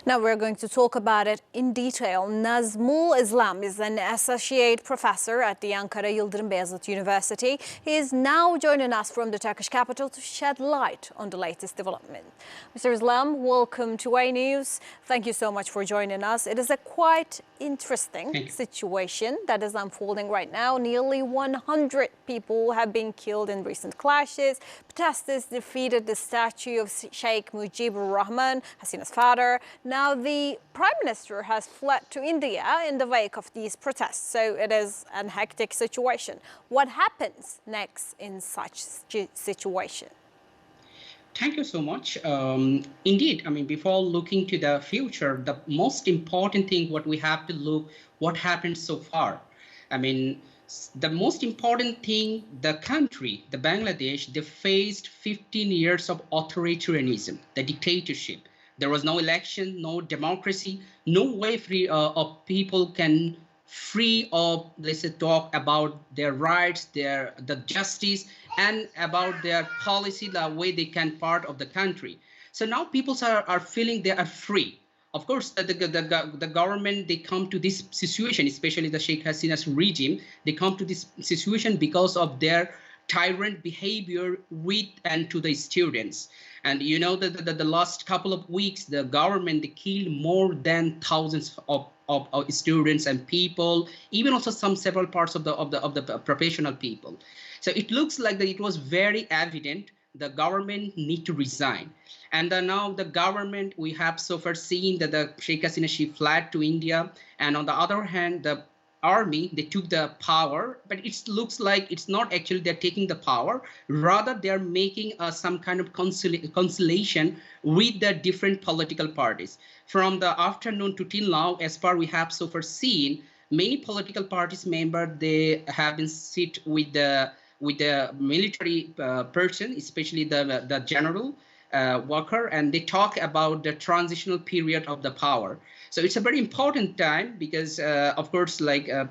Now we're going to talk about it in detail. Nazmul Islam is an associate professor at the Ankara Yıldırım Beyazıt University. He is now joining us from the Turkish capital to shed light on the latest development. Mr. Islam, welcome to ANews. Thank you so much for joining us. It is a quite interesting situation that is unfolding right now. Nearly 100 people have been killed in recent clashes. Protesters defeated the statue of Sheikh Mujibur Rahman, Hasina's father. Now the Prime Minister has fled to India in the wake of these protests. So it is a hectic situation. What happens next in such situation? Thank you so much. Indeed, before looking to the future, the most important thing what we have to look what happened so far. The most important thing, the country, the Bangladesh, they faced 15 years of authoritarianism, the dictatorship. There was no election, no democracy, no way free of people can free of, let's say, talk about their rights, the justice, and about their policy, the way they can part of the country. So now people are feeling they are free. Of course, the government, they come to this situation, especially the Sheikh Hasina's regime, they come to this situation because of their tyrant behavior with and to the students. And you know that the last couple of weeks, the government, they killed more than thousands of students and people, even also several parts of the professional people. So it looks like that it was very evident the government need to resign. And now the government, we have so far seen that the Sheikh Hasina, she fled to India. And on the other hand, the army, they took the power, but it looks like it's not actually they're taking the power. Rather, they're making some kind of conciliation with the different political parties. From the afternoon to till now, as far we have so far seen, many political parties members, they have been sit with the military person, especially the general Walker, and they talk about the transitional period of the power. So it's a very important time because, of course,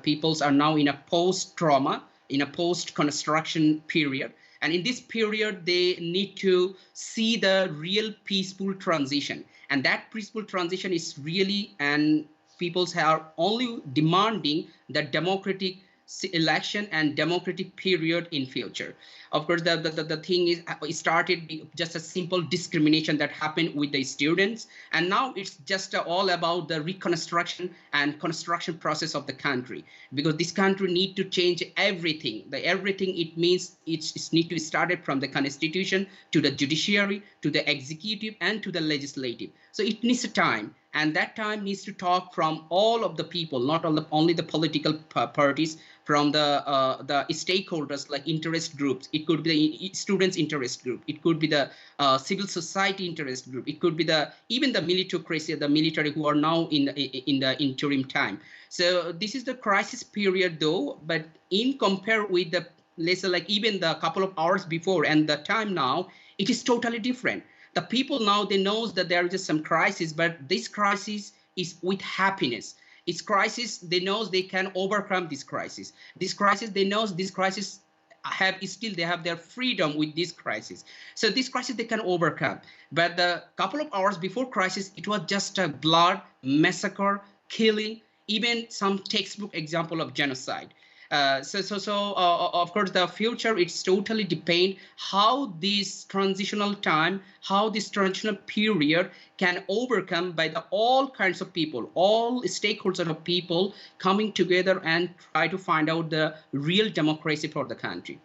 peoples are now in a post-trauma, in a post-construction period. And in this period, they need to see the real peaceful transition. And that peaceful transition is really, and peoples are only demanding the democratic election and democratic period in future. Of course, the thing is, it started just a simple discrimination that happened with the students, and now it's just all about the reconstruction and construction process of the country, because this country need to change everything. Everything it means it's need to start from the constitution to the judiciary to the executive and to the legislative. So it needs a time. And that time needs to talk from all of the people, not only the political parties, from the stakeholders like interest groups. It could be the students' interest group. It could be the civil society interest group. It could be even the militocracy, the military who are now in the interim time. So this is the crisis period, though. But in compare with the, let's say, like even the couple of hours before and the time now, it is totally different. The people now, they know that there is some crisis, but this crisis is with happiness. It's crisis, they know they can overcome this crisis. This crisis, they know this crisis they have their freedom with this crisis. So this crisis they can overcome. But the couple of hours before crisis, it was just a blood, massacre, killing, even some textbook example of genocide. Of course, the future, it's totally depend how this transitional time, how this transitional period can overcome by all kinds of people, all stakeholders of people coming together and try to find out the real democracy for the country.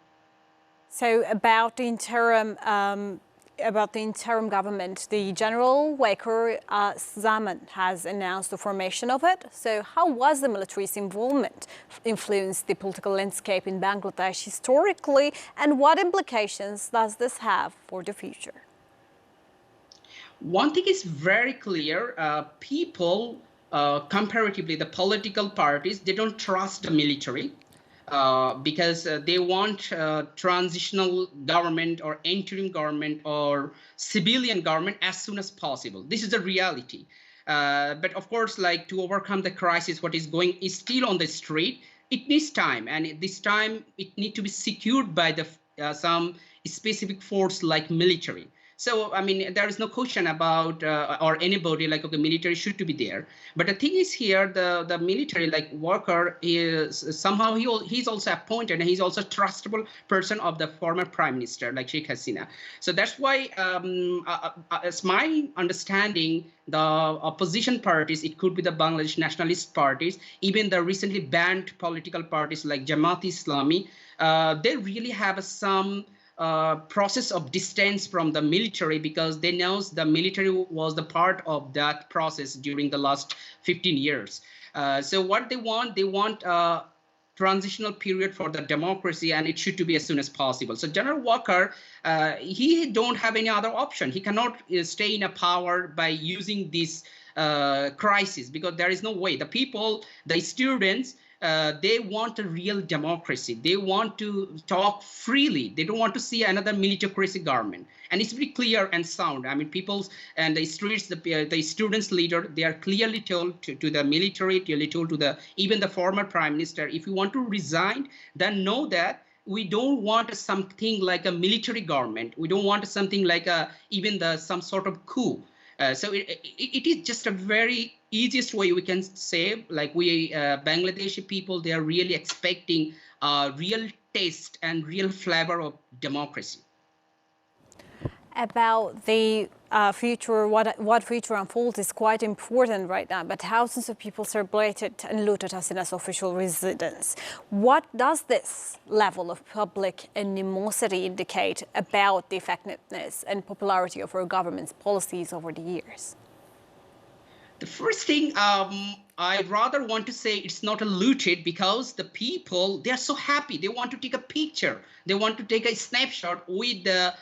So about the interim government, the General Waker Zaman has announced the formation of it. So how was the military's involvement influenced the political landscape in Bangladesh historically, and what implications does this have for the future? One thing is very clear, people, comparatively, the political parties, they don't trust the military. Because they want transitional government or interim government or civilian government as soon as possible. This is the reality. But of course, to overcome the crisis, what is still on the street, it needs time. And this time, it needs to be secured by some specific force like military. So, I mean, there is no question about or anybody like, okay, military should to be there. But the thing is here, the military like worker is somehow he's also appointed, and he's also a trustable person of the former prime minister like Sheikh Hasina. So that's why, as my understanding, the opposition parties, it could be the Bangladesh nationalist parties, even the recently banned political parties like Jamaat Islami, they really have some process of distance from the military, because they know the military was the part of that process during the last 15 years. So what they want a transitional period for the democracy, and it should to be as soon as possible. So General Walker, he don't have any other option. He cannot stay in a power by using this crisis, because there is no way. The people, the students, they want a real democracy. They want to talk freely. They don't want to see another militaristic government. And it's very clear and sound. I mean, people's and the streets, the students' leader, they are clearly told to the military, clearly told to even the former prime minister, if you want to resign, then know that we don't want something like a military government. We don't want something like even some sort of coup. So it is just a very easiest way we can say, like we Bangladeshi people, they are really expecting a real taste and real flavor of democracy. About the future, what future unfolds is quite important right now, but thousands of people celebrated and looted Hasina's official residence. What does this level of public animosity indicate about the effectiveness and popularity of our government's policies over the years? The first thing, I rather want to say it's not a looted, because the people, they are so happy. They want to take a picture. They want to take a snapshot with the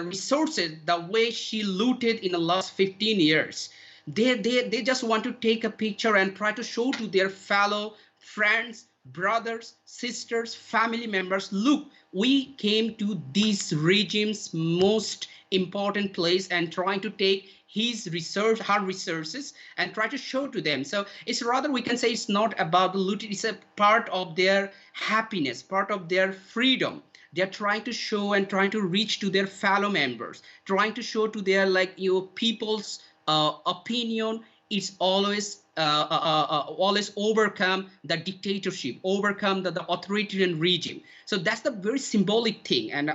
resources, the way she looted in the last 15 years. They just want to take a picture and try to show to their fellow friends, brothers, sisters, family members, look, we came to this regime's most important place and trying to take her resources and try to show to them. So it's rather, we can say it's not about the loot, it's a part of their happiness, part of their freedom. They're trying to show and trying to reach to their fellow members, trying to show to their people's opinion. It's always overcome the dictatorship, overcome the authoritarian regime. So that's the very symbolic thing. And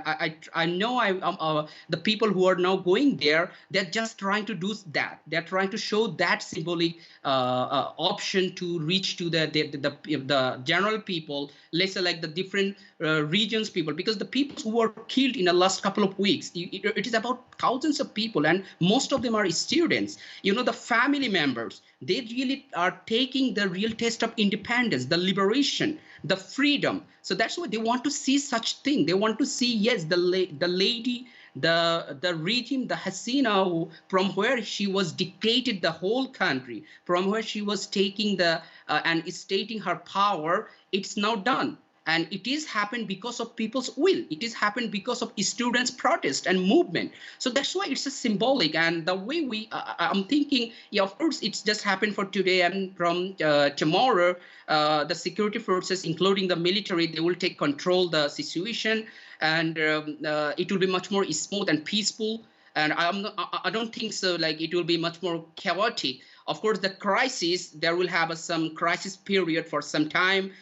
I know the people who are now going there, they're just trying to do that. They're trying to show that symbolic option to reach to the general people, let's say like the different regions people, because the people who were killed in the last couple of weeks, it is about thousands of people, and most of them are students. You know, the family members, they really are taking the real test of independence, the liberation, the freedom. So that's why they want to see such thing. They want to see, yes, the lady, the regime, the Hasina, from where she was dictated the whole country, from where she was taking and stating her power, it's now done. And it is happened because of people's will. It is happened because of students' protest and movement. So that's why it's a symbolic. And the way I'm thinking, yeah, of course, it's just happened for today, and from tomorrow, the security forces, including the military, they will take control the situation, and it will be much more smooth and peaceful. And I don't think so. Like, it will be much more chaotic. Of course, the crisis, there will have some crisis period for some time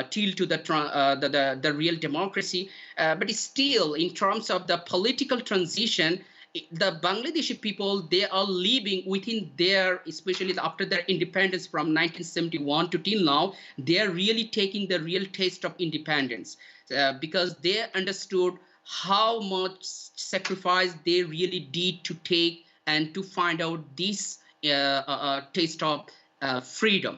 till to the real democracy. But still, in terms of the political transition, the Bangladeshi people, they are living within their, especially after their independence from 1971 to till now, they are really taking the real taste of independence because they understood how much sacrifice they really did to take and to find out this taste of freedom.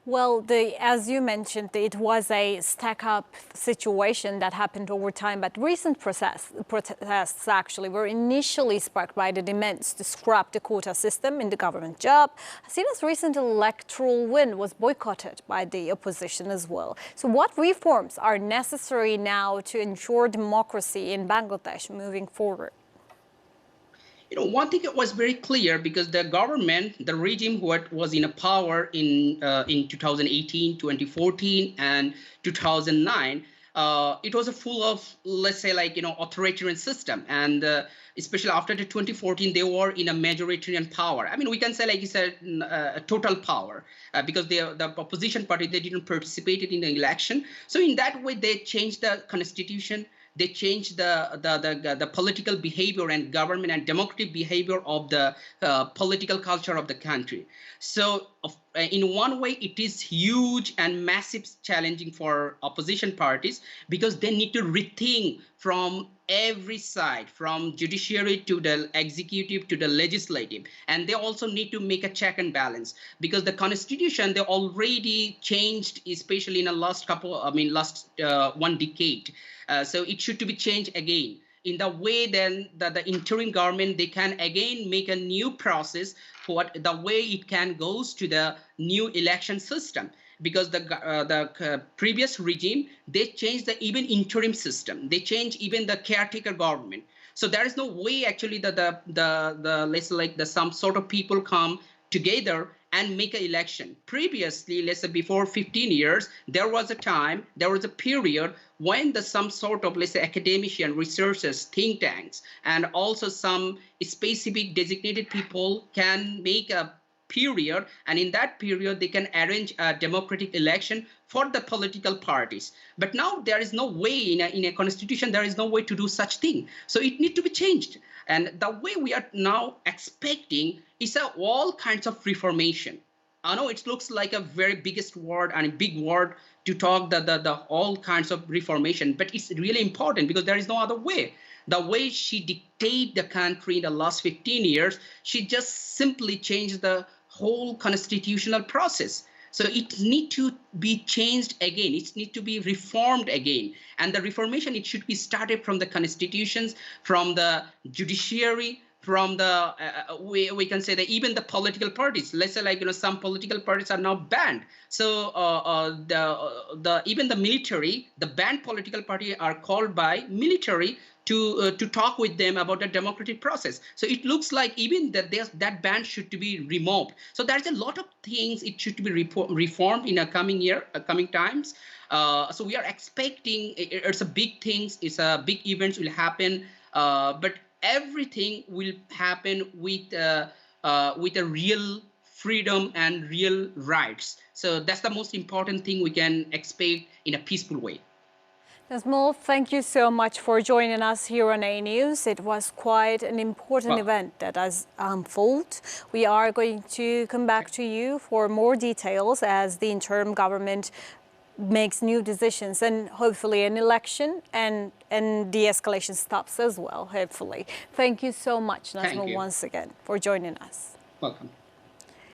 Well, as you mentioned, it was a stack-up situation that happened over time, but recent protests actually were initially sparked by the demands to scrap the quota system in the government job. Hasina's recent electoral win was boycotted by the opposition as well. So what reforms are necessary now to ensure democracy in Bangladesh moving forward? You know, one thing that was very clear, because the government, the regime what was in power in 2018, 2014, and 2009, it was a full of, let's say, like, authoritarian system. And especially after the 2014, they were in a majoritarian power. I mean, we can say, like you said, a total power, because the opposition party, they didn't participate in the election. So in that way, they changed the constitution. They changed the political behavior and government and democratic behavior of the political culture of the country. So in one way, it is huge and massive challenging for opposition parties, because they need to rethink from every side, from judiciary to the executive to the legislative. And they also need to make a check and balance, because the constitution, they already changed, especially in the last one decade. So it should to be changed again. In the way, then the interim government, they can again make a new process for the way it can goes to the new election system, because the previous regime, they changed the even interim system. They changed even the caretaker government. So there is no way actually that let's say like some sort of people come together and make an election. Previously, let's say before 15 years, there was a period when some sort of, let's say, academician, researchers, think tanks, and also some specific designated people can make a period, and in that period they can arrange a democratic election for the political parties. But now there is no way in a constitution, there is no way to do such thing. So it needs to be changed. And the way we are now expecting is all kinds of reformation. I know it looks like a very biggest word and a big word to talk the all kinds of reformation, but it's really important, because there is no other way. The way she dictated the country in the last 15 years, she just simply changed the whole constitutional process. So it needs to be changed again. It needs to be reformed again. And the reformation, it should be started from the constitutions, from the judiciary, from the, we can say that even the political parties. Let's say, like, some political parties are now banned. So even the military, the banned political party are called by military to talk with them about the democratic process. So it looks like even that ban should to be removed. So there's a lot of things it should be reformed in a coming times. So we are expecting it's a big things. It's a big events will happen, but everything will happen with a real freedom and real rights. So that's the most important thing we can expect in a peaceful way. Nazmul, thank you so much for joining us here on ANews. It was quite an important event that has unfolded. We are going to come back to you for more details as the interim government makes new decisions, and hopefully an election and de-escalation stops as well, hopefully. Thank you so much, Nazmul, once again for joining us. Welcome.